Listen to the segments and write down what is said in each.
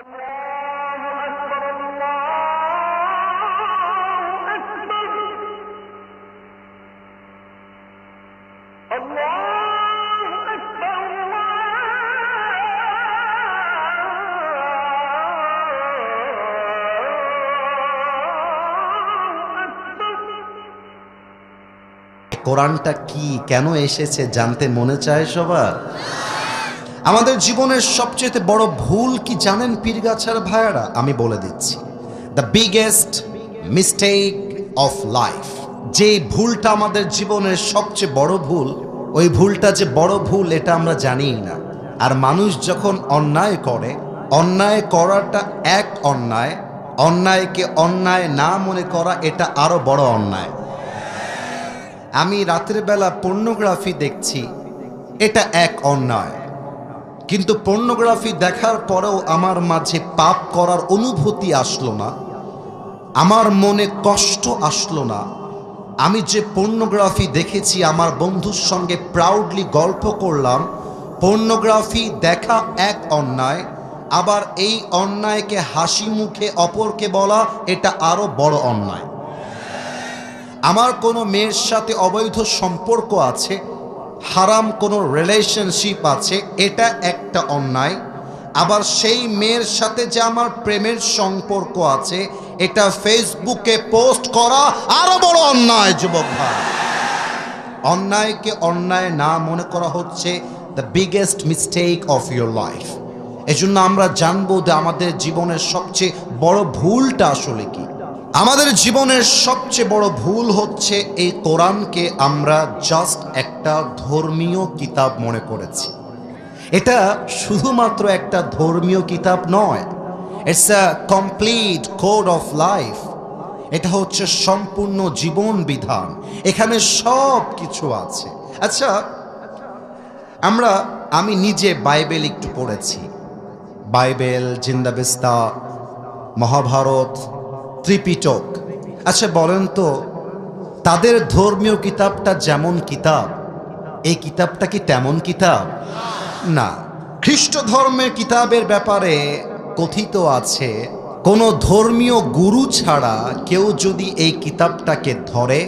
কোরআনটা কি, কেন এসেছে জানতে মনে চায় সবার? আমাদের জীবনের সবচেয়ে বড় ভুল কি জানেন পীরগাছার ভাইয়ারা? আমি বলে দিচ্ছি, the biggest mistake of life. যে ভুলটা আমাদের জীবনের সবচেয়ে বড় ভুল, ওই ভুলটা যে বড় ভুল এটা আমরা জানিই না। আর মানুষ যখন অন্যায় করে, অন্যায় করাটা এক অন্যায়, অন্যায়কে অন্যায় না মনে করা এটা আরো বড় অন্যায়। আমি রাতের বেলা পর্নোগ্রাফি দেখছি, এটা এক অন্যায়, কিন্তু পর্নোগ্রাফি দেখার পরেও আমার মাঝে পাপ করার অনুভূতি আসলো না, আমার মনে কষ্ট আসলো না। আমি যে পর্নোগ্রাফি দেখেছি, আমার বন্ধুর সঙ্গে প্রাউডলি গল্প করলাম। পর্নোগ্রাফি দেখা এক অন্যায়, আবার এই অন্যায়কে হাসি মুখে অপরকে বলা এটা আরো বড় অন্যায়। আমার কোনো মেয়ের সাথে অবৈধ সম্পর্ক আছে, হারাম কোনো রিলেশনশিপ আছে, এটা একটা অন্যায়। আবার সেই মেয়ের সাথে যে আমার প্রেমের সম্পর্ক আছে, এটা ফেসবুকে পোস্ট করা আরো বড় অন্যায়। যুবক ভাই, অন্যায়কে অন্যায় না মনে করা হচ্ছে the biggest mistake of your life. এজন্য আমরা জানবো যে আমাদের জীবনের সবচেয়ে বড় ভুলটা আসলে কি। আমাদের জীবনের সবচেয়ে বড় ভুল হচ্ছে এই কোরআনকে আমরা জাস্ট একটা ধর্মীয় কিতাব মনে করেছি। এটা শুধুমাত্র একটা ধর্মীয় কিতাব নয়, it's a complete code of life. এটা হচ্ছে সম্পূর্ণ জীবন বিধান, এখানে সব কিছু আছে। আচ্ছা, আমি নিজে বাইবেল একটু পড়েছি, বাইবেল, জিন্দাবিস্তা, মহাভারত, ত্রিপিটক। আচ্ছা বলেন তো, তাদের ধর্মীয় কিতাবটা যেমন কিতাব, এই কিতাবটা কি তেমন কিতাব? না। খ্রিস্ট ধর্মের কিতাবের ব্যাপারে কথিত আছে, কোনো ধর্মীয় গুরু ছাড়া কেউ যদি এই কিতাবটাকে ধরে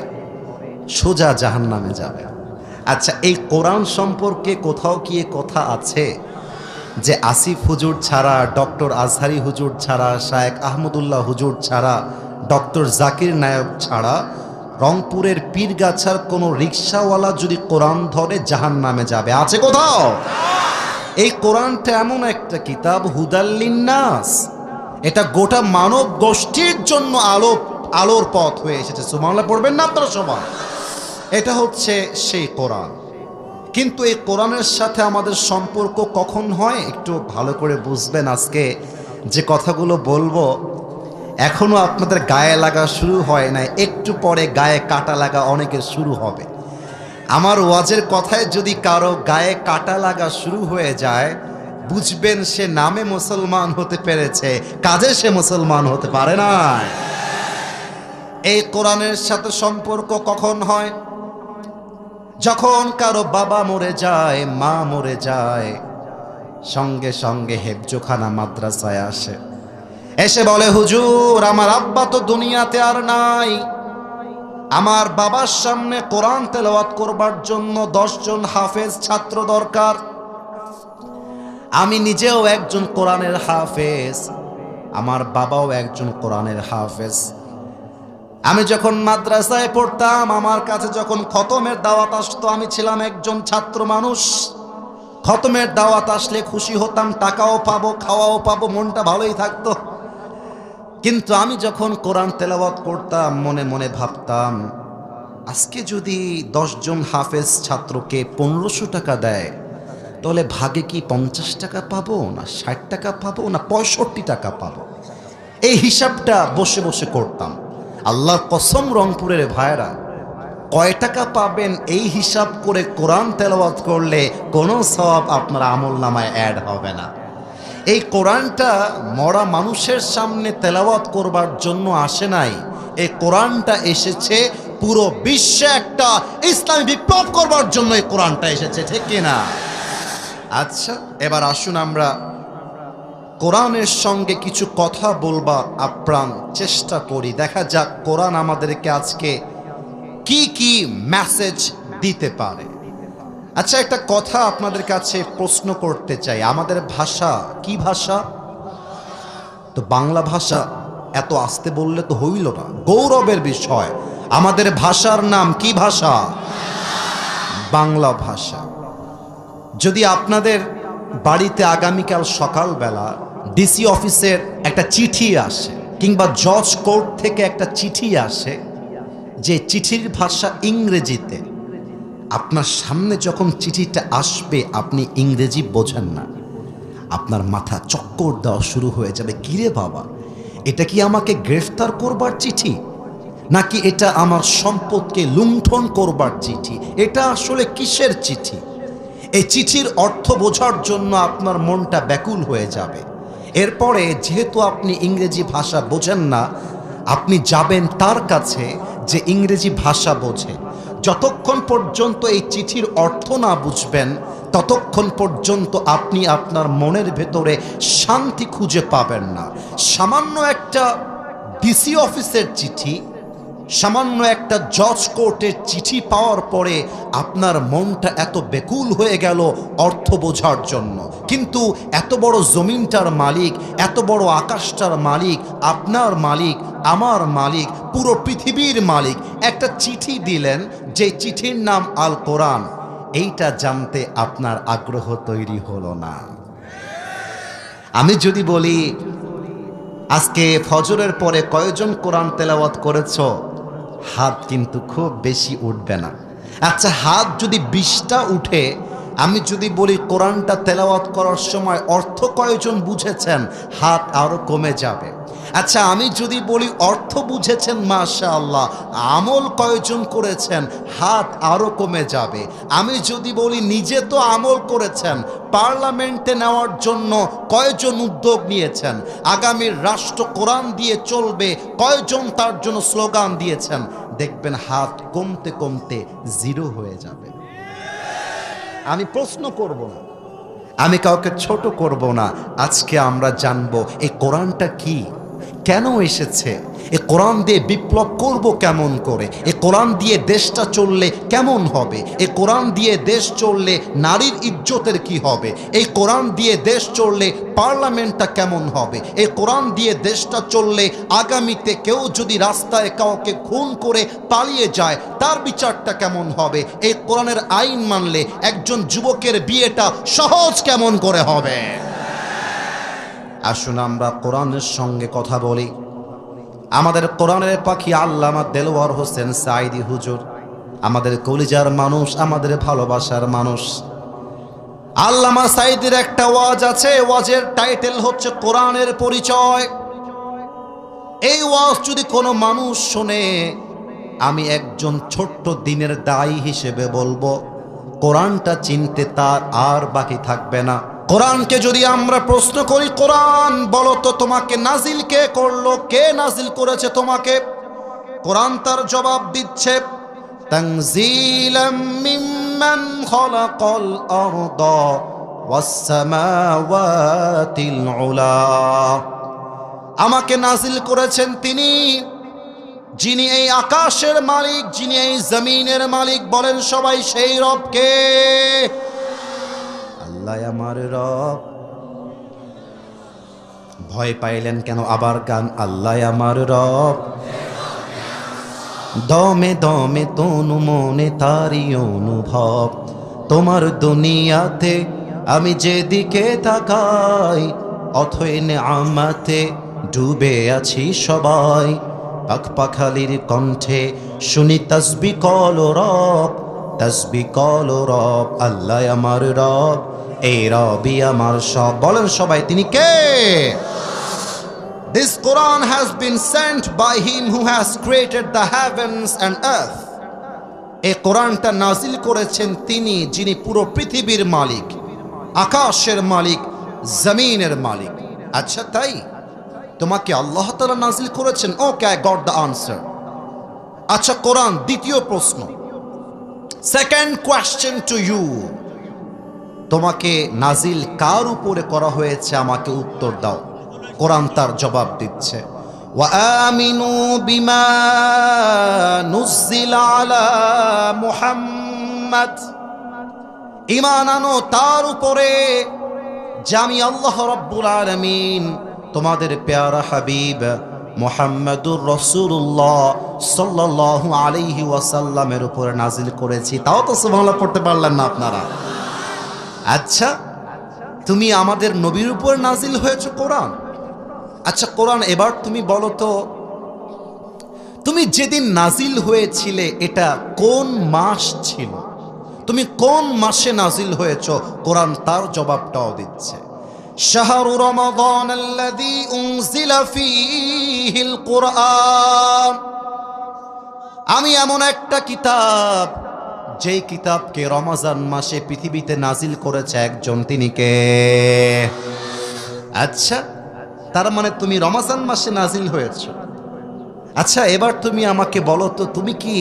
সোজা জাহান্নামে যাবে। আচ্ছা, এই কোরআন সম্পর্কে কোথাও কি কথা আছে যে আসিফ হুজুর ছাড়া, ডক্টর আজহারি হুজুর ছাড়া, শায়েখ আহমদুল্লাহ হুজুর ছাড়া, ডক্টর জাকির নায়ক ছাড়া রংপুরের পীরগাছার কোনো রিক্সাওয়ালা যদি কোরআন ধরে জাহান্নামে যাবে? আছে কোথাও? এই কোরআনটা এমন একটা কিতাব, হুদাল্লিন নাস, এটা গোটা মানব গোষ্ঠীর জন্য আলোর পথ হয়ে এসেছে। সুবহানাল্লাহ পড়বেন না আপনারা সবাই? এটা হচ্ছে সেই কোরআন। কিন্তু এই কোরআনের সাথে আমাদের সম্পর্ক কখন হয় একটু ভালো করে বুঝবেন। আজকে যে কথাগুলো বলবো এখনো আপনাদের গায়ে লাগা শুরু হয় না, একটু পরে গায়ে কাটা লাগা অনেকের শুরু হবে। আমার ওয়াজের কথায় যদি কারো গায়ে কাটা লাগা শুরু হয়ে যায়, বুঝবেন সে নামে মুসলমান হতে পেরেছে, কাজে সে মুসলমান হতে পারে না। এই কোরআনের সাথে সম্পর্ক কখন হয়? যখন কারো বাবা মরে যায়, মা মরে যায়, সঙ্গে সঙ্গে হেফজোখানা মাদ্রাসায় আসে, এসে বলে, হুজুর আমার আব্বা তো দুনিয়াতে আর নাই, আমার বাবার সামনে কোরআন তেলাওয়াত করবার জন্য 10 জন হাফেজ ছাত্র দরকার। আমি নিজেও একজন কোরআনের হাফেজ, আমার বাবাও একজন কোরআনের হাফেজ। আমি যখন মাদ্রাসায় পড়তাম, আমার কাছে যখন খতমের দাওয়াত আসতো, আমি ছিলাম একজন ছাত্র মানুষ। খতমের দাওয়াত আসলে খুশি হতাম, টাকাও পাবো, খাওয়াও পাবো, মনটা ভালোই থাকতো। কিন্তু আমি যখন কোরআন তেলাওয়াত করতাম, মনে মনে ভাবতাম, আজকে যদি 10 জন হাফেজ ছাত্রকে 1500 টাকা দেয়, তাহলে ভাগে কি 50 টাকা পাবো, না 60 টাকা পাবো, না 65 টাকা পাবো? এই হিসাবটা বসে বসে করতাম। আল্লাহর কসম, রংপুরের ভাইরা, কয় টাকা পাবেন এই হিসাব করে কোরআন তেলাওয়াত করলে কোনো সওয়াব আপনার আমলনামায় অ্যাড হবে না। এই কোরআনটা মরা মানুষের সামনে তেলাওয়াত করবার জন্য আসে নাই, এই কোরআনটা এসেছে পুরো বিশ্বে একটা ইসলামী বিপ্লব করবার জন্য এই কোরআনটা এসেছে, ঠিক কিনা? আচ্ছা, এবার আসুন আমরা কোরআনের সঙ্গে কিছু কথা বলবা আপ্রাণ চেষ্টা করি, দেখা যাক কোরআন আমাদেরকে আজকে কি কি মেসেজ দিতে পারে। আচ্ছা, একটা কথা আপনাদের কাছে প্রশ্ন করতে চাই, আমাদের ভাষা কি ভাষা? তো বাংলা ভাষা, এত আস্তে বললে তো হইল না, গৌরবের বিষয়। আমাদের ভাষার নাম কি ভাষা? বাংলা ভাষা। যদি আপনাদের বাড়িতে আগামীকাল সকালবেলা ডিসি অফিসের একটা চিঠি আসে, কিংবা জজ কোর্ট থেকে একটা চিঠি আসে, যে চিঠির ভাষা ইংরেজিতে, আপনার সামনে যখন চিঠিটা আসবে আপনি ইংরেজি বোঝেন না, আপনার মাথা চক্কর দেওয়া শুরু হয়ে যাবে। কিরে বাবা, এটা কি আমাকে গ্রেফতার করবার চিঠি, নাকি এটা আমার সম্পদকে লুণ্ঠন করবার চিঠি? এটা আসলে কিসের চিঠি? এই চিঠির অর্থ বোঝার জন্য আপনার মনটা ব্যাকুল হয়ে যাবে। এরপরে যেহেতু আপনি ইংরেজি ভাষা বোঝেন না, আপনি যাবেন তার কাছে যে ইংরেজি ভাষা বোঝে। যতক্ষণ পর্যন্ত এই চিঠির অর্থ না বুঝবেন, ততক্ষণ পর্যন্ত আপনি আপনার মনের ভেতরে শান্তি খুঁজে পাবেন না। সামান্য একটা ডিসি অফিসের চিঠি, সামান্য একটা জজ কোর্টের চিঠি পাওয়ার পরে আপনার মনটা এত বেকুল হয়ে গেল অর্থ বোঝার জন্য। কিন্তু এত বড় জমিনটার মালিক, এত বড় আকাশটার মালিক, আপনার মালিক, আমার মালিক, পুরো পৃথিবীর মালিক একটা চিঠি দিলেন, যে চিঠির নাম আল কোরআন। এইটা জানতে আপনার আগ্রহ তৈরি হলো না? আমি যদি বলি আজকে ফজরের পরে কয়জন কোরআন তেলাওয়াত করেছ, হাত কিন্তু খুব বেশি উঠবে না। আচ্ছা, হাত যদি 20টা উঠে, আমি যদি বলি কোরআনটা তেলাওয়াত করার সময় অর্থ কয়জন বুঝেছেন, হাত আরো কমে যাবে। আচ্ছা, আমি যদি বলি অর্থ বুঝেছেন মাশাআল্লাহ, আমল কয়জন করেছেন, হাত আরো কমে যাবে। আমি যদি বলি নিজে তো আমল করেছেন, পার্লামেন্টে নেওয়ার জন্য কয়জন উদ্যোগ নিয়েছেন, আগামীর রাষ্ট্র কোরআন দিয়ে চলবে, কয়জন তার জন্য স্লোগান দিয়েছেন, দেখবেন হাত কমতে কমতে 0 হয়ে যাবে। আমি প্রশ্ন করব না, আমি কাউকে ছোট করব না। আজকে আমরা জানবো এই কোরআনটা কি, কেন এসেছে, এই কোরআন দিয়ে বিপ্লব করব কেমন করে, এই কোরআন দিয়ে দেশটা চললে কেমন হবে, এই কোরআন দিয়ে দেশ চললে নারীর ইজ্জতের কি হবে, এই কোরআন দিয়ে দেশ চললে পার্লামেন্টটা কেমন হবে, এই কোরআন দিয়ে দেশটা চললে আগামীতে কেউ যদি রাস্তায় কাউকে খুন করে পালিয়ে যায় তার বিচারটা কেমন হবে, এই কোরআনের আইন মানলে একজন যুবকের বিয়েটা সহজ কেমন করে হবে। আসুন আমরা কোরআনের সঙ্গে কথা বলি। আমাদের কোরআনের পাখি আল্লামা দেলোয়ার হোসেন সাঈদী হুজুর, আমাদের কলিজার মানুষ, আমাদের ভালোবাসার মানুষ। আল্লামা সাঈদীর একটা ওয়াজ আছে, ওয়াজের টাইটেল হচ্ছে কোরআনের পরিচয়। এই ওয়াজ যদি কোনো মানুষ শোনে, আমি একজন ছোট্ট দিনের দায়ী হিসেবে বলবো, কোরআনটা চিনতে তার আর বাকি থাকবে না। কোরআনকে যদি আমরা প্রশ্ন করি, কোরআন বলো তো তোমাকে নাজিল কে করলো, কে নাজিল করেছে তোমাকে, কোরআন তার জবাব দিচ্ছে, তানজিলাম মিম্মান খালাকাল আরদা ওয়াস সামাওয়াতিল উলা। আমাকে নাজিল করেছেন তিনি, যিনি এই আকাশের মালিক, যিনি এই জমিনের মালিক। বলেন সবাই সেই রব কে? আল্লাহ আমার রব। ভয় পাইলেন কেন? আবার গান, আল্লাহ আমার রব। দমে দমে তনু মনে তারি অনুভব, তোমার দুনিয়াতে আমি যেদিকে তাকাই, অথই নেয়ামতে ডুবে আছি সবাই। পাখপাখালির কণ্ঠে শুনি তাসবিহ কল রব, তাসবিহ কল রব। আল্লাহ আমার রব, এই রবই আমার সব। বলেন সবাই তিনি কে? This Quran has been sent by him who has created the heavens and earth. এই কোরআনটা নাজিল করেছেন তিনি, যিনি পুরো পৃথিবীর মালিক, আকাশের মালিক, জমিনের মালিক। আচ্ছা তাই তোমাকে আল্লাহ তাআলা নাজিল করেছেন? ওকে, আই গট দ্য আনসার। আচ্ছা কোরআন, দ্বিতীয় প্রশ্ন, সেকেন্ড কোয়েশ্চেন টু ইউ, তোমাকে নাজিল কার উপরে করা হয়েছে আমাকে উত্তর দাও। কোরআন তার জবাব দিচ্ছে, ওয়া আমিনু বিমা নুজ্জিলা আলা মুহাম্মাদ, ঈমান আনো তার উপরে যে আমি আল্লাহ রাব্বুল আলামিন তোমাদের প্যারা হাবিব মুহাম্মাদুর রাসূলুল্লাহ সাল্লাল্লাহু আলাইহি ওয়াসাল্লামের উপরে নাজিল করেছি। তাও তো সুবহানাল্লাহ পড়তে পারলেন না আপনারা। আচ্ছা, তুমি আমাদের নবীর উপর নাজিল হয়েছে কোরআন। আচ্ছা কোরআন, এবার তুমি বলো তো, তুমি যেদিন নাজিল হয়েছিলে এটা কোন মাস ছিল? তুমি কোন মাসে নাজিল হয়েছ? কোরআন তার জবাবটাও দিচ্ছে, শাহরু রমাদান আল্লাযী উনজিলা ফীহিল কুরআন। আমি এমন একটা কিতাব যেই কিতাবকে রমজান মাসে পৃথিবীতে নাজিল করেছে একজন, তিনি কে? আচ্ছা, তার মানে তুমি রমজান মাসে নাজিল হয়েছ। আচ্ছা এবার তুমি আমাকে বলো তো, তুমি কি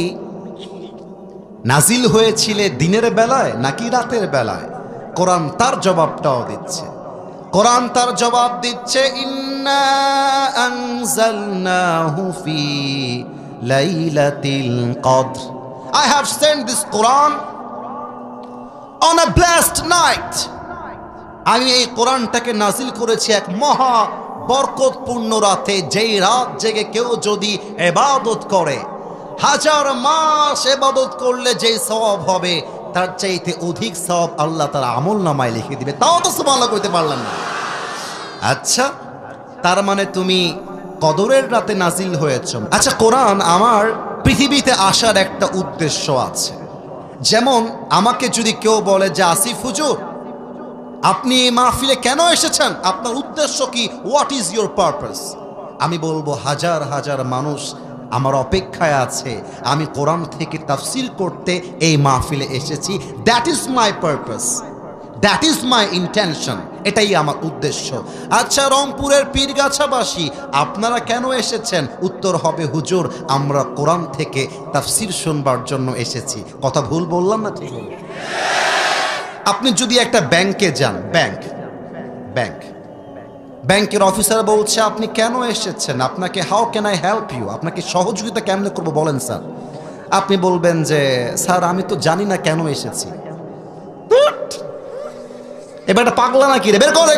নাজিল হয়েছিলে দিনের বেলায় নাকি রাতের বেলায়? কোরআন তার জবাবটাও দিচ্ছে, কোরআন তার জবাব দিচ্ছে, ইন্না আনজালনাহু ফি লাইলাতিল কদর। I have sent this Quran on a blessed night. আমি এই কোরআনটাকে নাজিল করেছি এক মহা বরকতপূর্ণ রাতে, যেই রাত জেগে কেউ যদি ইবাদত করে, হাজার মাস ইবাদত করলে যেই সওয়াব হবে তার চাইতে অধিক সওয়াব আল্লাহ তার আমলনামায় লিখে দিবে। তাও তো সুবহানাল্লাহ কইতে পারলেন না। আচ্ছা, তার মানে তুমি কদরের রাতে নাজিল হয়েছ। আচ্ছা কোরআন আমার পৃথিবীতে আসার একটা উদ্দেশ্য আছে। যেমন আমাকে যদি কেউ বলে যে আসিফ হুজুর আপনি এই মাহফিলে কেন এসেছেন, আপনার উদ্দেশ্য কি, হোয়াট ইজ ইউর পারপাস? আমি বলবো হাজার হাজার মানুষ আমার অপেক্ষায় আছে, আমি কোরআন থেকে তাফসির করতে এই মাহফিলে এসেছি। That is my purpose, that is my intention, এটাই আমার উদ্দেশ্য। আচ্ছা রংপুরের পীরগাছাবাসী আপনারা কেন এসেছেন? উত্তর হবে হুজুর আমরা কোরআন থেকে তাফসির শুনবার জন্য এসেছি। কথা ভুল বললাম না? ঠিক। আপনি যদি একটা ব্যাংকে যান, ব্যাংকের অফিসার বলছে আপনি কেন এসেছেন, আপনাকে how can I help you, আপনাকে সহযোগিতা কেমনে করবো বলেন স্যার। আপনি বলবেন যে স্যার আমি তো জানি না কেন এসেছি। এবার এটা পাগলা নাকি রে, বের করে।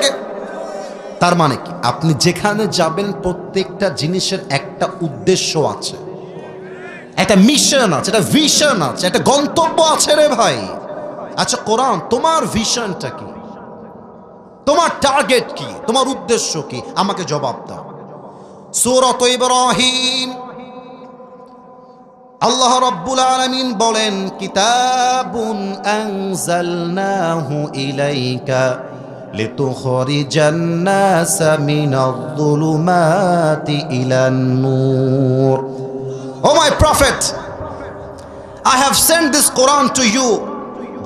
তার মানে কি, আপনি যেখানে যাবেন প্রত্যেকটা জিনিসের একটা উদ্দেশ্য আছে, একটা মিশন আছে, একটা ভিশন আছে, একটা গন্তব্য আছে রে ভাই। আচ্ছা কোরআন, তোমার ভিশনটা কি, তোমার টার্গেট কি, তোমার উদ্দেশ্য কি, আমাকে জবাব দাও। সূরাত ইব্রাহিম আল্লাহ রাব্বুল আলামিন বলেন, কিতাবুন আনজালনাহু ইলাইকা লিতুখরিজান নাসা মিনায-যুলুমাতি ইলান নূর। O my prophet, I have sent this Quran to you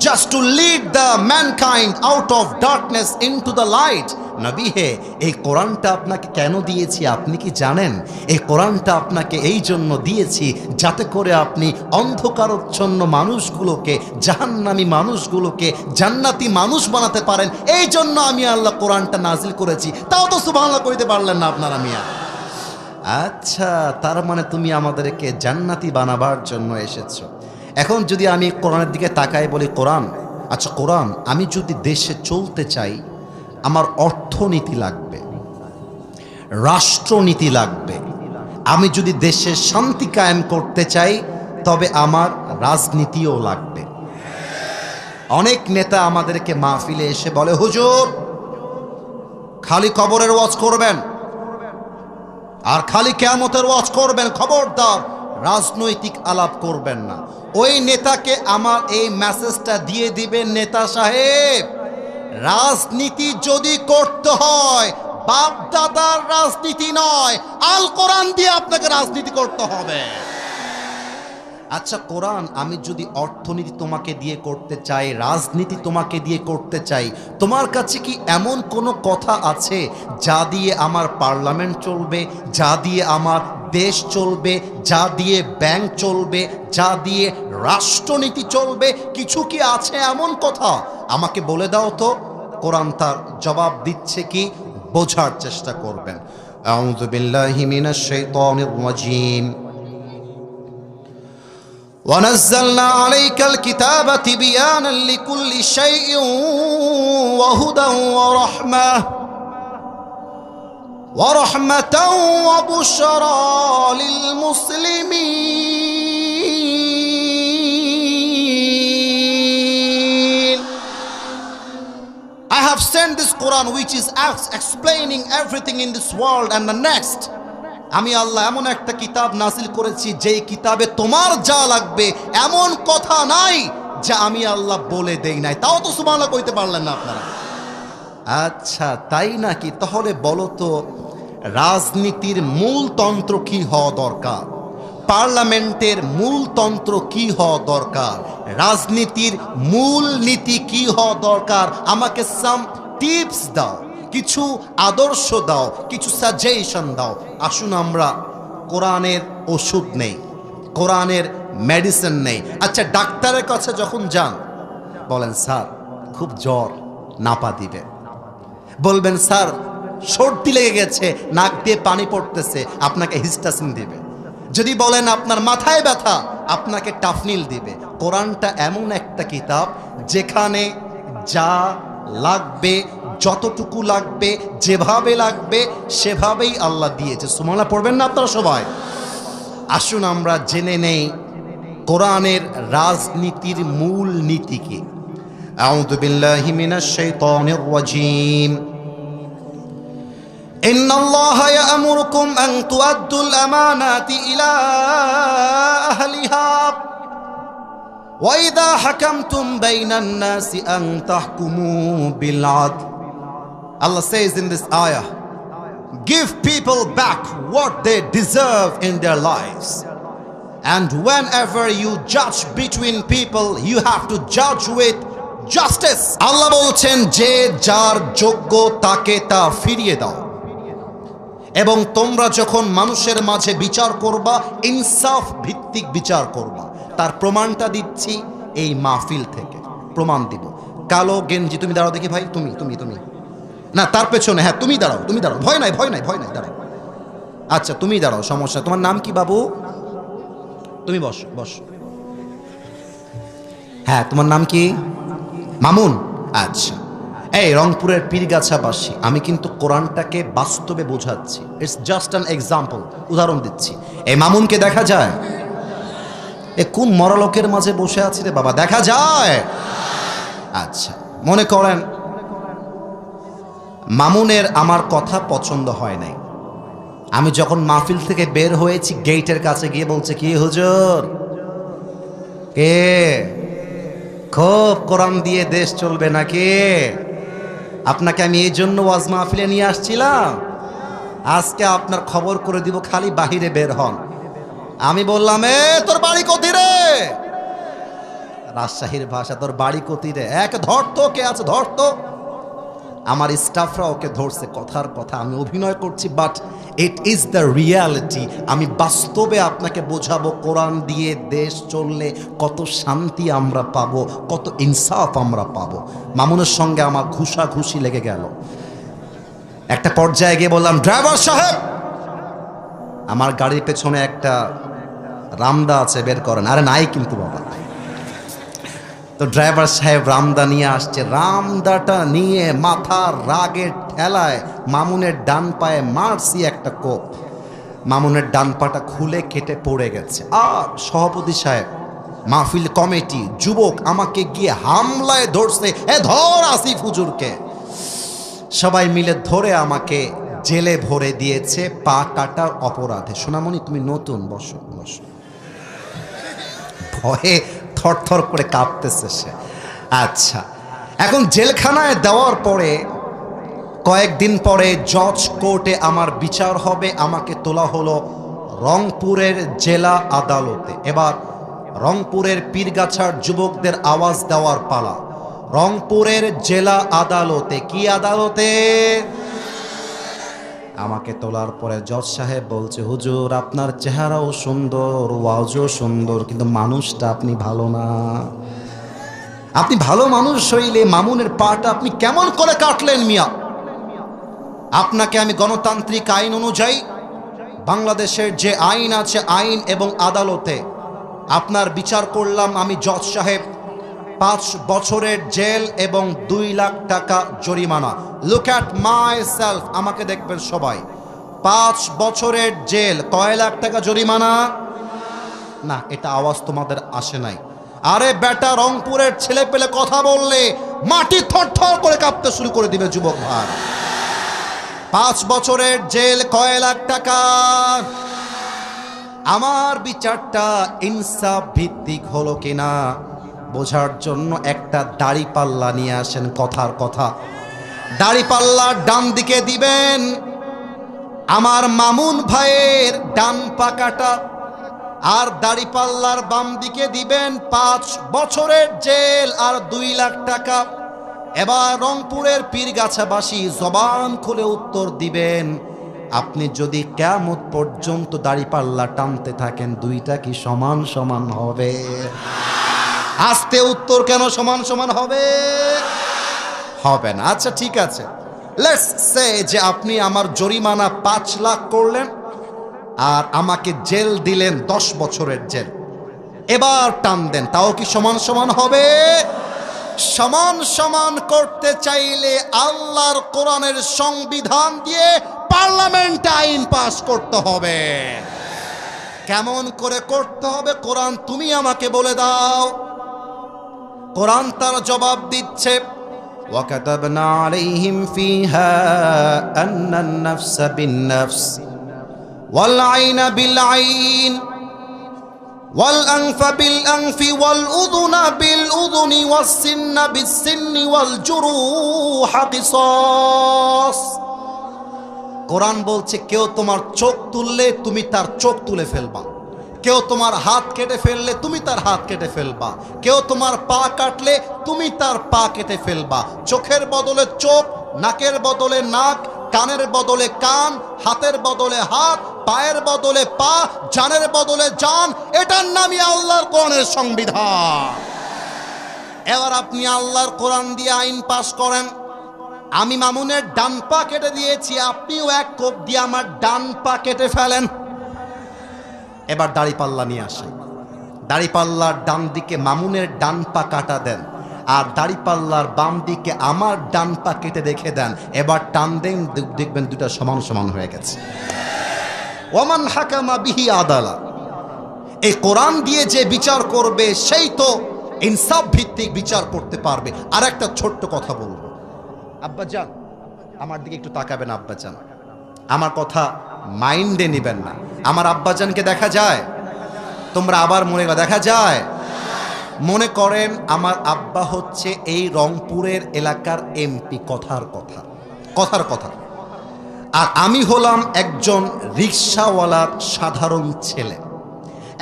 just to lead the mankind out of darkness into the light. নবী হে, এই কোরআনটা আপনাকে কেন দিয়েছি আপনি কি জানেন? এই কোরআনটা আপনাকে এই জন্য দিয়েছি যাতে করে আপনি অন্ধকারাচ্ছন্ন মানুষগুলোকে, জাহান্নামী মানুষগুলোকে জান্নাতি মানুষ বানাতে পারেন। এই জন্য আমি আল্লাহ কোরআনটা নাজিল করেছি। তাও তো সুবহানাল্লাহ কইতে পারলেন না আপনারা মিয়া। আচ্ছা, তার মানে তুমি আমাদেরকে জান্নাতি বানাবার জন্য এসেছো। এখন যদি আমি কোরআনের দিকে তাকাই বলি, কোরআন, আচ্ছা কোরআন, আমি যদি দেশে চলতে চাই আমার অর্থনীতি লাগবে, রাষ্ট্রনীতি লাগবে। আমি যদি দেশে শান্তি কায়েম করতে চাই তবে আমার রাজনীতিও লাগবে। অনেক নেতা আমাদেরকে মাহফিলে এসে বলে, হুজুর খালি কবরের ওয়াজ করবেন আর খালি কিয়ামতের ওয়াজ করবেন, খবরদার রাজনৈতিক আলাপ করবেন না। ওই নেতাকে আমার এই মেসেজটা দিয়ে দিবেন, নেতা সাহেব রাজনীতি যদি করতে হয় বাপ দাদার রাজনীতি নয়, আল কোরআন দিয়ে আপনাকে রাজনীতি করতে হবে। আচ্ছা কোরআন, আমি যদি অর্থনীতি তোমাকে দিয়ে করতে চাই, রাজনীতি তোমাকে দিয়ে করতে চাই, তোমার কাছে কি এমন কোনো কথা আছে যা দিয়ে আমার পার্লামেন্ট চলবে, যা দিয়ে আমার দেশ চলবে, যা দিয়ে ব্যাংক চলবে, যা দিয়ে রাষ্ট্রনীতি চলবে? কিছু কি আছে এমন কথা? আমাকে বলে দাও তো কোরআন তার জবাব দিচ্ছে কি, বোঝার চেষ্টা করবেন। আউযু বিল্লাহি মিনাশ শাইতানির রাজীম। وَنَزَّلْنَا عَلَيْكَ الْكِتَابَ تِبْيَانًا لِكُلِّ شَيْءٍ وَهُدًى وَرَحْمَةً وَبُشْرَى لِلْمُسْلِمِينَ. I have sent this Quran which is explaining everything in this world and the next. আমি আল্লাহ এমন একটা কিতাব নাজিল করেছি যেই কিতাবে তোমার যা লাগবে এমন কথা নাই যা আমি আল্লাহ বলে দেই নাই। তাও তো সুবহানাল্লাহ কইতে পারলেন না আপনারা। আচ্ছা তাই নাকি? তাহলে বলো তো রাজনীতির মূল তন্ত্র কি হওয়া দরকার? পার্লামেন্টের মূল তন্ত্র কি হওয়া দরকার? রাজনীতির মূল নীতি কি হওয়া দরকার? আমাকে সাম টিপস দাও, কিছু আদর্শ দাও, কিছু সাজেশন দাও। আসুন আমরা, কোরআনের ওষুধ নেই, কোরআনের মেডিসিন নেই। আচ্ছা ডাক্তারের কাছে যখন যান বলেন স্যার খুব জ্বর, নাপা দিবে। বলবেন স্যার সর্দি লেগে গেছে, নাক দিয়ে পানি পড়তেছে, আপনাকে হিস্টাসিন দিবে। যদি বলেন আপনার মাথায় ব্যথা, আপনাকে টাফনিল দিবে। কোরআনটা এমন একটা কিতাব যেখানে যা লাগবে, যতটুকু লাগবে, যেভাবে লাগবে সেভাবেই আল্লাহ দিয়েছে। সুবহানাল্লাহ পড়বেন না আপনারা সবাই? আসুন আমরা জেনে নেই কোরআনের রাজনীতির মূল নীতি কি। আউযু বিল্লাহি মিনাশ শাইতানির রাজীম। ইন্নাল্লাহা ইয়া'মুরুকুম আন তু'আদ্দুল আমানাতি ইলা আহলিহা ওয়া ইযা হাকামতুম বাইনান নাসি আন তাহকুমু বিল আদল। Allah says in this ayah, give people back what they deserve in their lives. And whenever you judge between people, you have to judge with justice. Allah বলছেন যে যার যোগ্য তাকে তা ফিরিয়ে দাও, এবং তোমরা যখন মানুষের মাঝে বিচার করবা ইনসাফ ভিত্তিক বিচার করবা। তার প্রমাণটা দিচ্ছি এই মাহফিল থেকে, প্রমাণ দিব। কালো গেঞ্জি, তুমি দাঁড়াও দেখি ভাই, তুমি তুমি তুমি না তার পেছনে, হ্যাঁ তুমি দাঁড়াও, তুমি দাঁড়াও, ভয় নাই ভয় নাই ভয় নাই, দাঁড়াও। আচ্ছা তুমি দাঁড়াও, সমস্যা। তোমার নাম কি বাবু? তুমি বসো বসো। হ্যাঁ তোমার নাম কি? মামুন। আচ্ছা এই রংপুরের পীরগাছাবাসী, আমি কিন্তু কোরআনটাকে বাস্তবে বোঝাচ্ছি। ইটস জাস্ট অ্যান এক্সাম্পল, উদাহরণ দিচ্ছি। এই মামুনকে দেখা যায়? এ কোন মরালোকের মাঝে বসে আছে রে বাবা, দেখা যায়? আচ্ছা মনে করেন মামুনের আমার কথা পছন্দ হয় নাই। আমি যখন মাহফিল থেকে বের হয়েছি গেটের কাছে গিয়ে বলছে কি হুজুর কে খুব কোরআন দিয়ে দেশ চলবে নাকি? আপনাকে আমি এই জন্য ওয়াজ মাহফিলে নিয়ে আসছিলাম, আজকে আপনার খবর করে দিব, খালি বাহিরে বের হন। আমি বললাম এ তোর বাড়ি কোথায় রে? রাজশাহীর ভাষা, তোর বাড়ি কোথায় রে? এক ধর তো, কে আছে ধর তো। আমার স্টাফরা ওকে ধরছে, কথার কথা। আমি অভিনয় করছি, but it is the reality. আমি বাস্তবে আপনাকে বোঝাবো কোরআন দিয়ে দেশ চললে কত শান্তি আমরা পাবো, কত ইনসাফ আমরা পাবো। মামুনের সঙ্গে আমার ঘুষাঘুষি লেগে গেল। একটা পর্যায়ে গিয়ে বললাম ড্রাইভার সাহেব, আমার গাড়ির পেছনে একটা রামদা আছে, বের করেন। আরে নাই কিন্তু বাবা। তো ড্রাইভার সাহেব রামদা নিয়ে আসছে, রামদাটা নিয়ে মাথার রাগের ঠেলায় মামুনের ডান পায়ে মারছি একটা কোপ। মামুনের ডান পাটা খুলে কেটে পড়ে গেছে। আর সভাপতি সাহেব, মাহফিল কমিটি, যুবক আমাকে গিয়ে হামলায় ধরছে, এ ধর আসিফ হুজুরকে। সবাই মিলে ধরে আমাকে জেলে ভরে দিয়েছে পা কাটার অপরাধে। সোনামণি তুমি নতুন, বসো বসো। ভয়ে থরথর করে কাঁপতেছে সে। আচ্ছা এখন জেলখানায় দেওয়ার পরে কয়েকদিন পরে জজ কোর্টে আমার বিচার হবে। আমাকে তোলা হলো রংপুরের জেলা আদালতে। এবার রংপুরের পীরগাছার যুবকদের আওয়াজ দেওয়ার পালা। রংপুরের জেলা আদালতে। কি আদালতে? আমাকে তোলার পরে জজ সাহেব বলছে হুজুর আপনার চেহারাও সুন্দর, ওয়াজও সুন্দর, কিন্তু মানুষটা আপনি ভালো না। আপনি ভালো মানুষ হইলে মামুনের পাটা আপনি কেমন করে কাটলেন মিয়া? আপনাকে আমি গণতান্ত্রিক আইন অনুযায়ী বাংলাদেশের যে আইন আছে, আইন এবং আদালতে আপনার বিচার করলাম আমি জজ সাহেব, 5 বছরের জেল এবং 2 লাখ টাকা জরিমানা। লুক অ্যাট মাই সেলফ, আমাকে দেখবেন সবাই। 5 বছরের জেল, কয় লাখ টাকা জরিমানা? না, এটা আওয়াজ তোমাদের আসে নাই। আরে বেটা, রংপুরের ছেলে পেলে কথা বললে মাটি থরথর করে কাঁপতে শুরু করে দিবে যুবক ভাই। 5 বছরের জেল, কয় লাখ টাকা। আমার বিচারটা ইনসাফ ভিত্তিক হলো কিনা বোঝার জন্য একটা দাড়ি পাল্লা নিয়ে আসেন। কথার কথা, দাড়ি পাল্লার ডান দিকে দিবেন আমার মামুন ভাইয়ের ডান পা কাটা, আর দাড়ি পাল্লার বাম দিকে দিবেন 5 বছরের জেল আর 2 লাখ টাকা। এবার রংপুরের পীরগাছাবাসী জবান খুলে উত্তর দিবেন, আপনি যদি কিয়ামত পর্যন্ত দাড়ি পাল্লা টানতে থাকেন, দুইটা কি সমান সমান হবে? আস্তে উত্তর কেন সমান সমান হবে? হবে না। আচ্ছা ঠিক আছে, লেটস সে যে আপনি আমার জরিমানা 5 লাখ করলেন আর আমাকে জেল দিলেন 10 বছরের জেল। এবার টান দেন, তাও কি সমান সমান হবে? সমান সমান করতে চাইলে আল্লাহর কোরআনের সংবিধান দিয়ে পার্লামেন্টে আইন পাস করতে হবে। কেমন করে করতে হবে? কোরআন তুমি আমাকে বলে দাও। কোরআন তার জবাব দিচ্ছে, ওয়াকাতাবনা আলাইহিম ফিহা আন্নান নাফসা বিন-নাফস ওয়াল আইনা বিল আইন ওয়াল আনফা বিল আনফি ওয়াল উযুনা বিল উযুনি ওয়াস সিন্না বিস সিন্নি ওয়াল জুরুহা কিসাস। কোরআন বলছে, কেউ তোমার চোখ তুললে তুমি তার চোখ তুলে ফেলবা, কেউ তোমার হাত কেটে ফেললে তুমি তার হাত কেটে ফেলবা, কেউ তোমার পা কাটলে তুমি তার পা কেটে ফেলবা। চোখের বদলে চোখ, নাকের বদলে নাক, কানের বদলে কান, হাতের বদলে হাত, পায়ের বদলে পা, জানের বদলে জান। এটার নামই আল্লাহর কোরআনের সংবিধান। এবার আপনি আল্লাহর কোরআন দিয়ে আইন পাস করেন। আমি মামুনের ডান পা কেটে দিয়েছি, আপনিও এক কোপ দিয়ে আমার ডান পা কেটে ফেলেন। এবার দাড়ি পাল্লা নিয়ে আসেন, দাড়ি পাল্লার ডান দিকে মামুনের ডান পা কাটা দেন, আর দাড়ি পাল্লার বাম দিকে আমার ডান পা কেটে রেখে দেন। এবার টান দেন, দেখবেন দুটা সমান সমান হয়ে গেছে। ওয়ামান হাকামা বিহি আদালা, এই কোরআন দিয়ে যে বিচার করবে সেই তো ইনসাফ ভিত্তিক বিচার করতে পারবে। আর একটা ছোট্ট কথা বলবো, আব্বাজান আমার দিকে একটু তাকাবেন। আব্বাজান, আমার কথা মাইন্ডে নেবেন না। আমার আব্বাজানকে দেখা যায়? তোমরা আবার মনে দেখা যায়? মনে করেন আমার আব্বা হচ্ছে এই রংপুরের এলাকার এমপি। কথার কথা, কথার কথা। আর আমি হলাম একজন রিক্সাওয়ালার সাধারণ ছেলে।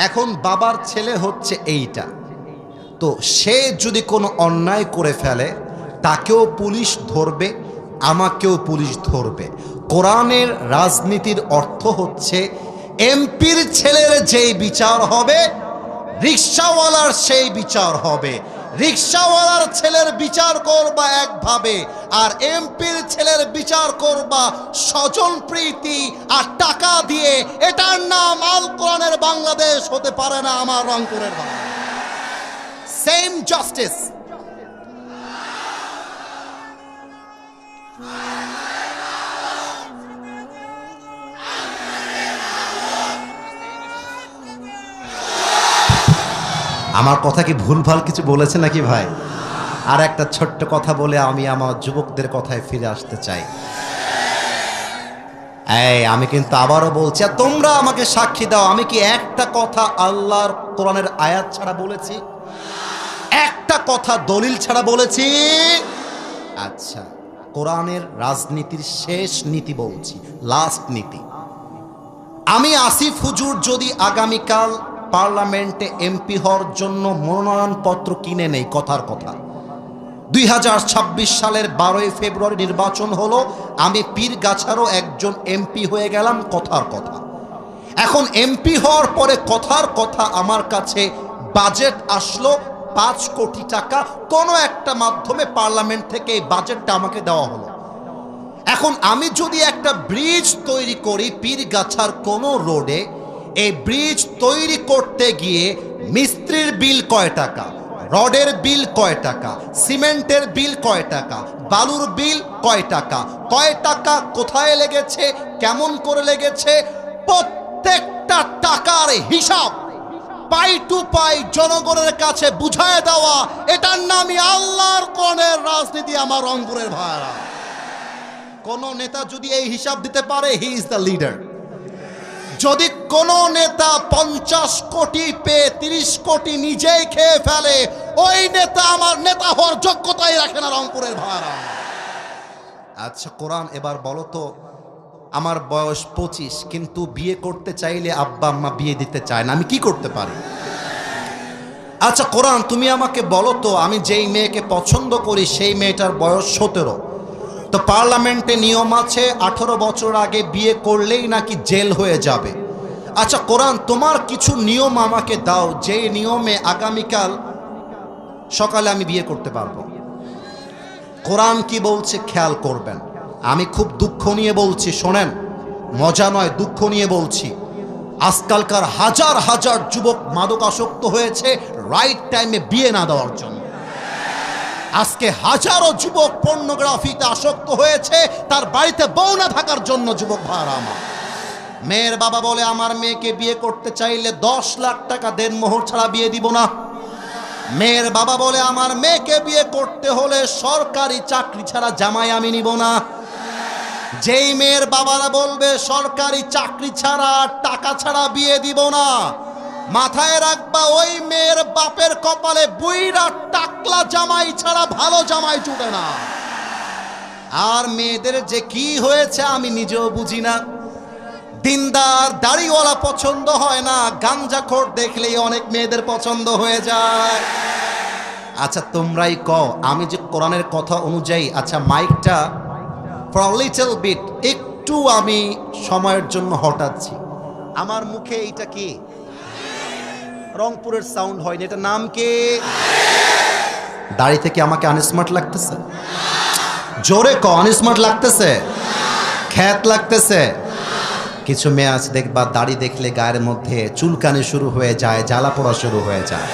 এখন বাবার ছেলে হচ্ছে এইটা, তো সে যদি কোনো অন্যায় করে ফেলে তাকেও পুলিশ ধরবে, আমাকেও পুলিশ ধরবে। কোরআনের রাজনীতির অর্থ হচ্ছে এমপির ছেলের যেই বিচার হবে রিক্সাওয়ালার সেই বিচার হবে। রিক্সাওয়ালার ছেলের বিচার করবা একভাবে, আর এমপির ছেলের বিচার করবা স্বজন প্রীতি আর টাকা দিয়ে। এটার নাম আল কোরআনের বাংলাদেশ হতে পারে না আমার রংপুরের বাংলাদেশ। Same justice. আমার কথা কি ভুলভাল কিছু বলেছে নাকি ভাই? আর একটা ছোট্ট কথা বলে আমি আমার যুবকদের কথায় ফিরে আসতে চাই। আমি কিন্তু আবারও বলছি, আর তোমরা আমাকে সাক্ষী দাও, আমি কি একটা কথা আল্লাহর কোরআনের আয়াত ছাড়া বলেছি? একটা কথা দলিল ছাড়া বলেছি? আচ্ছা, কোরআনের রাজনীতির শেষ নীতি বলছি, লাস্ট নীতি। আমি আসিফ হুজুর যদি আগামীকাল পার্লামেন্টে এমপি হওয়ার জন্য মনোনয়নপত্র কিনে নেই, কথার কথা, 2026 সালের 12 ফেব্রুয়ারি নির্বাচন হলো, আমি পীরগাছারও একজন এমপি হয়ে গেলাম, কথার কথা। এখন এমপি হওয়ার পরে কথার কথা আমার কাছে বাজেট আসলো 5 কোটি টাকা কোনো একটা মাধ্যমে পার্লামেন্ট থেকে এই বাজেটটা আমাকে দেওয়া হলো। এখন আমি যদি একটা ব্রিজ তৈরি করি পীরগাছার কোনো রোডে, এই ব্রিজ তৈরি করতে গিয়ে মিস্ত্রির বিল কয় টাকা, রডের বিল কয় টাকা, সিমেন্টের বিল কয় টাকা, বালুর বিল কয় টাকা, কোথায় লেগেছে, কেমন করে লেগেছে, প্রত্যেকটা টাকার হিসাব পাই টু পাই জনগণের কাছে বুঝায় দেওয়া, এটার নামই আল্লাহর কোরআনের রাজনীতি। আমার রংপুরের ভাইরা, কোন নেতা যদি এই হিসাব দিতে পারে, হি ইজ দ্য লিডার। যদি কোন নেতা 50 কোটি পেয়ে 30 কোটি নিজেই খেয়ে ফেলে, ওই নেতা আমার নেতা হওয়ার যোগ্যতাই রাখে না রংপুরের ভাইরা। আচ্ছা কোরআন, এবার বলো তো, আমার বয়স 25, কিন্তু বিয়ে করতে চাইলে আব্বা আম্মা বিয়ে দিতে চায় না, আমি কি করতে পারি? আচ্ছা কোরআন, তুমি আমাকে বলো তো, আমি যেই মেয়েকে পছন্দ করি সেই মেয়েটার বয়স 17, তো পার্লামেন্টে নিয়ম আছে 18 বছর আগে বিয়ে করলেই নাকি জেল হয়ে যাবে। আচ্ছা কোরআন, তোমার কিছু নিয়ম আমাকে দাও, যে নিয়মে আগামীকাল সকালে আমি বিয়ে করতে পারবো। কোরআন কি বলছে খেয়াল করবেন। আমি খুব দুঃখ নিয়ে বলছি, শোনেন, মজা নয়, দুঃখ নিয়ে বলছি। আজকালকার হাজার হাজার যুবক মাদকাসক্ত হয়েছে রাইট টাইমে বিয়ে না দেওয়ার জন্য। আজকে হাজারো যুবক পর্নোগ্রাফিতে আসক্ত হয়েছে তার বাড়িতে বউ না থাকার জন্য। যুবক ভাইরা আমার, মেয়ের বাবা বলে আমার মেয়েকে বিয়ে করতে চাইলে 10 লাখ টাকা দেনমোহর ছাড়া বিয়ে দিব না। মেয়ের বাবা বলে আমার মেয়েকে বিয়ে করতে হলে সরকারি চাকরি ছাড়া জামাই আমি নিব না। যেই মেয়ের বাবারা বলবে সরকারি চাকরি ছাড়া, টাকা ছাড়া বিয়ে দিব না, মাথায় রাখবা ওই মেয়ের বাপের কপালে বুইরা টাকলা জামাই ছাড়া ভালো জামাই জুটে না। আর মেয়েদের যে কি হয়েছে আমি নিজেও বুঝি না। দিনদার দাড়িওয়ালা পছন্দ হয় না, গাঞ্জাখোর দেখলেই অনেক মেয়েদের পছন্দ হয়ে যায়। আচ্ছা তোমরাই কও, আমি যে কোরআনের কথা অনুযায়ী, আচ্ছা মাইকটা ফর আ লিটল বিট একটু আমি সময়ের জন্য হটাচ্ছি। আমার মুখে এইটা কি রংপুরের সাউন্ড হয়নি, এটা নাম কি? দাড়ি থেকে আমাকে আনস্মার্ট লাগতেছে? জোরে ক, আনস্মার্ট লাগতেছে? খ্যাত লাগতেছে? কিছু মেয়ে আছে দেখবা দাড়ি দেখলে গায়ের মধ্যে চুলকানি শুরু হয়ে যায়, জ্বালা পোড়া শুরু হয়ে যায়,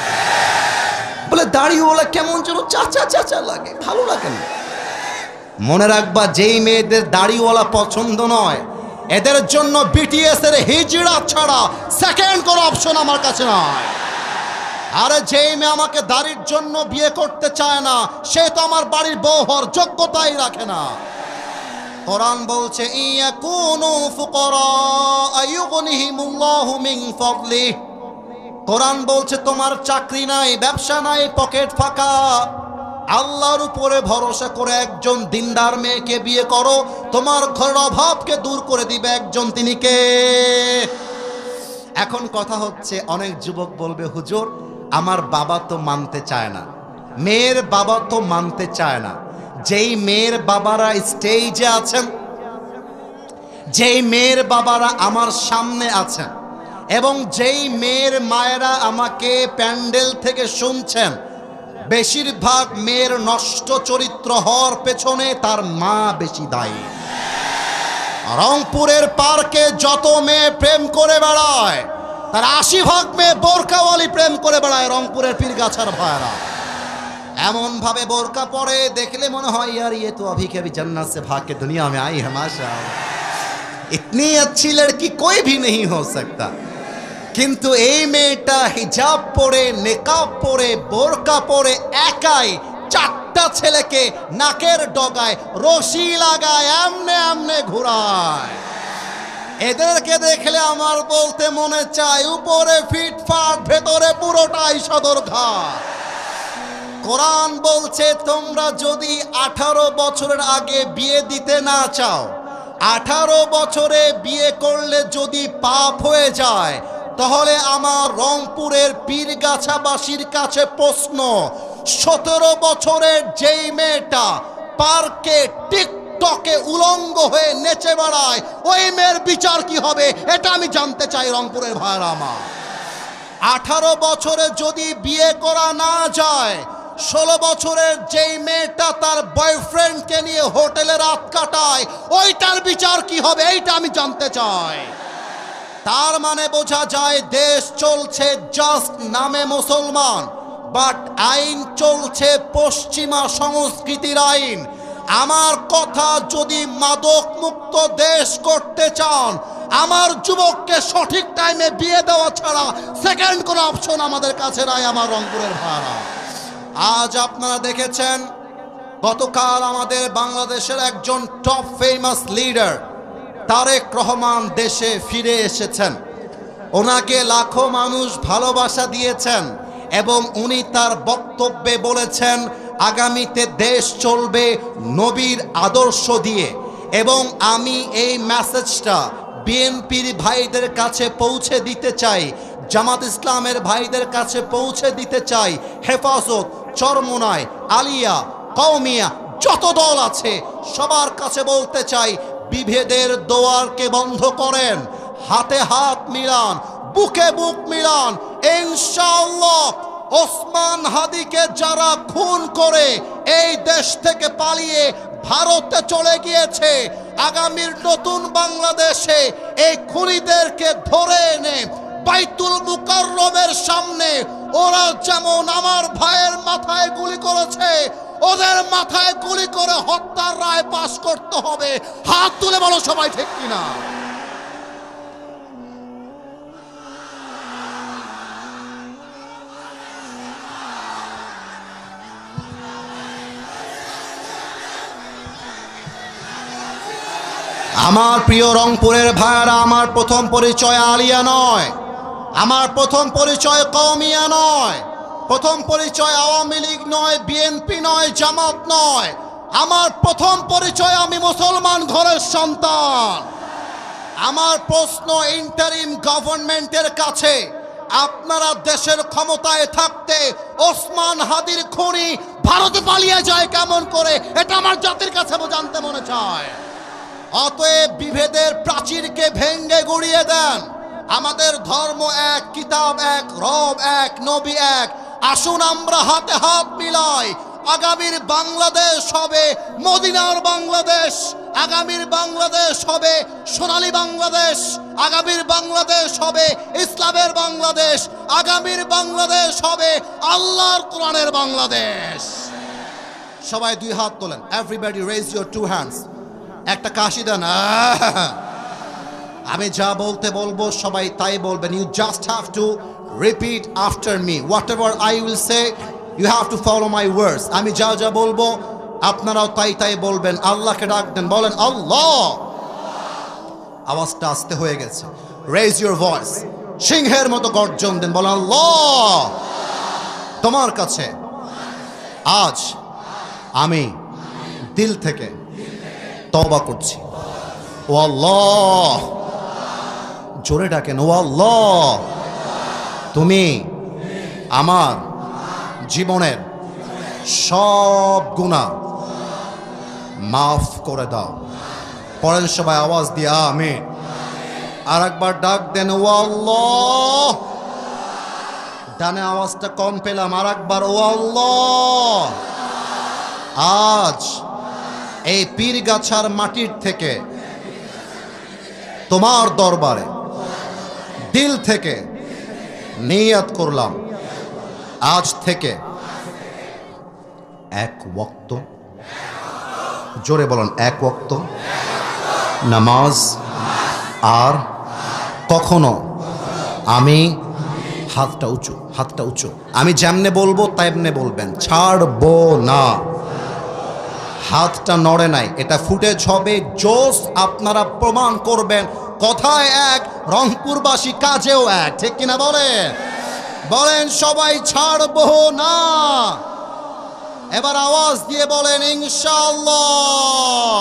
বলে দাড়িওয়ালা কেমন যেন চাচা চাচা লাগে, ভালো লাগে না। মনে রাখবা, যেই মেয়েদের দাড়িওয়ালা পছন্দ নয়, এদের জন্য বিটিএস এর হিজড়া ছাড়া সেকেন্ড কোনো অপশন আমার কাছে নয়। আরে যেই মেয়ে আমাকে দাড়ির জন্য বিয়ে করতে চায় না, সে তো আমার বাড়ির বউ হওয়ার যোগ্যতাই রাখে না। কোরআন বলছে ইয়াকুনু ফুকারা আয়ুগনিহিমুল্লাহু মিন ফাদলি। কোরআন বলছে তোমার চাকরি নাই, ব্যবসা নাই, পকেট ফাঁকা, আল্লাহর উপরে ভরসা করে একজন দিনদার মেয়েকে বিয়ে করো, তোমার ঘরের অভাবকে দূর করে দিবে একজন, তিনি কে? এখন কথা হচ্ছে, অনেক যুবক বলবে হুজুর আমার বাবা তো মানতে চায় না, মেয়ের বাবা তো মানতে চায় না। যেই মেয়ের বাবারা স্টেজে আছেন, যেই মেয়ের বাবারা আমার সামনে আছেন, এবং যেই মেয়ের মায়েরা আমাকে প্যান্ডেল থেকে শুনছেন, বেশিরভাগ মেয়ের নষ্ট চরিত্র হওয়ার পেছনে তার মা বেশি দায়ী। রংপুরের পার্কে যত মেয়ে প্রেম করে বেড়ায়, তার 80% মেয়ে বোরকাওয়ালি প্রেম করে বেড়ায়। রংপুরের পীরগাছার ভাইরা এমন ভাবে বোরকা পরে দেখলে মনে হয় यार ये तो अभी के अभी जन्नत से भाग के दुनिया में आई है, माशाअल्लाह इतनी अच्छी लड़की कोई भी नहीं हो सकता। কিন্তু এই মেয়েটা হিজাব পরে, নেকাব পরে, বোরকা পরে একাই 4টা ছেলেকে নাকের ডগায় রশি লাগায় এমনে এমনে ঘোরায়। এদেরকে দেখলে আমার বলতে মনে চায় উপরে ফিটফাট, ভেতরে পুরোটাই সদরঘাট। কোরআন বলছে তোমরা যদি 18 বছরের আগে বিয়ে দিতে না চাও, 18 বছরে বিয়ে করলে যদি পাপ হয়ে যায়, তাহলে আমার রংপুরের পীরগাছাবাসীর কাছে প্রশ্ন, 17 বছরের যেই মেয়েটা পার্কে টিকটকে উলঙ্গ হয়ে নেচে বেড়ায়, ওই মেয়ের বিচার কি হবে এটা আমি জানতে চাই রংপুরের ভাইরা আমার। 18 বছরে যদি বিয়ে করা না যায়, 16 বছরের যেই মেয়েটা তার বয়ফ্রেন্ডকে নিয়ে হোটেলে রাত কাটায়, ওইটার বিচার কি হবে এইটা আমি জানতে চাই। তার মানে বোঝা যায় দেশ চলছে জাস্ট নামে মুসলমান, বাট আইন চলছে পশ্চিমা সংস্কৃতির আইন। আমার কথা, যদি মাদক মুক্ত দেশ করতে চান, আমার যুবককে সঠিক টাইমে বিয়ে দেওয়া ছাড়া সেকেন্ড কোনো অপশন আমাদের কাছে নাই। আমার রংপুরের ভাড়া, আজ আপনারা দেখেছেন গতকাল আমাদের বাংলাদেশের একজন top famous leader Tarique Rahman দেশে ফিরে এসেছেন। ওনাকে লাখো মানুষ ভালোবাসা দিয়েছেন এবং উনি তার বক্তব্যে বলেছেন আগামীতে দেশ চলবে নবীর আদর্শ দিয়ে। এবং আমি এই মেসেজটা বিএনপির ভাইদের কাছে পৌঁছে দিতে চাই, জামাত ইসলামের ভাইদের কাছে পৌঁছে দিতে চাই, হেফাজত, চরমোনাই, আলিয়া, কওমিয়া যত দল আছে সবার কাছে বলতে চাই, বিভেদের দোয়ারকে বন্ধ করেন, হাতে হাত মিলান, বুকে বুক মিলান। ইনশাআল্লাহ ওসমান হাদিকে যারা খুন করে এই দেশ থেকে পালিয়ে ভারতে চলে গিয়েছে, আগামীর নতুন বাংলাদেশে এই খুনিদেরকে ধরে এনে বাইতুল মুকাররমের সামনে ওরা যেমন আমার ভাইয়ের মাথায় গুলি করেছে, ওদের মাথায় গুলি করে হত্যার রায় পাশ করতে হবে। হাত তুলে বলো সবাই, ঠিক কিনা? আমার প্রিয় রংপুরের ভাইয়েরা, আমার প্রথম পরিচয় আলিয়া নয়, আমার প্রথম পরিচয় কওমিয়া নয়, প্রথম পরিচয় আওয়ামী লীগ নয়, বিএনপি নয়, জামাত নয়। আমার প্রথম পরিচয় আমি মুসলমান ঘরের সন্তান। আমার প্রশ্ন ইন্টারিম গভর্নমেন্টের কাছে, আপনারা দেশের ক্ষমতায় থাকতে ওসমান হাদির খুনি ভারতে পালিয়ে যায় কেমন করে, এটা আমার জাতির কাছে জানতে মনে চায়। অতএব বিভেদের প্রাচীরকে ভেঙ্গে গুড়িয়ে দেন। আমাদের ধর্ম এক, কিতাব এক, রব এক, নবী এক। আসুন আমরা হাতে হাত মিলাই। আগামীর বাংলাদেশ হবে মদিনার বাংলাদেশ, আগামীর বাংলাদেশ হবে সোনালী বাংলাদেশ, আগামীর বাংলাদেশ হবে ইসলামের বাংলাদেশ, আগামীর বাংলাদেশ হবে আল্লাহর কোরআনের বাংলাদেশ। সবাই দুই হাত তোলেন, everybody raise your two hands. একটা কাশি দেন। আমি যা বলতে বলবো সবাই তাই বলবেন। You just have to repeat after me. Whatever I will say, you have to follow my words. আমি যা যা বলবো আপনারাও তাই তাই বলবেন। আল্লাহকে ডাক দেন, বলেন আল্লাহ। আওয়াজটা আস্তে হয়ে গেছে, রেজ ইউর ভয়েস, সিংহের মতো গর্জন দেন, বলেন আল্লাহ। তোমার কাছে আজ আমি দিল থেকে তওবা করছি। ও আল্লাহ, জোরে ডাকেন, ও আল্লাহ, তুমি আমার জীবনের সব গুনাহ মাফ করে দাও। পরের সবাই আওয়াজ দিয়ে আমিন। আর একবার ডাক দেন, ও আল্লাহ। ডানে আওয়াজটা কম পেলাম, আর একবার ও আল্লাহ। আজ এই পীরগাছার মাটির থেকে তোমার দরবারে দিল থেকে নিয়ত করলাম, আজ থেকে এক ওয়াক্ত, জোরে বলেন, এক ওয়াক্ত নামাজ আর কখনো আমি, হাতটা উঁচু, হাতটা উঁচু, আমি যেমনে বলবো তেমনে বলবেন, ছাড়বো না। হাতটা নড়ে নাই, এটা ফুটেজ হবে, জোস আপনারা প্রমাণ করবেন। কথায় এক, রংপুরবাসী কাজেও এক, ঠিক কিনা বলেন? বলেন সবাই, ছাড়বো না। এবার আওয়াজ দিয়ে বলেন ইনশাআল্লাহ।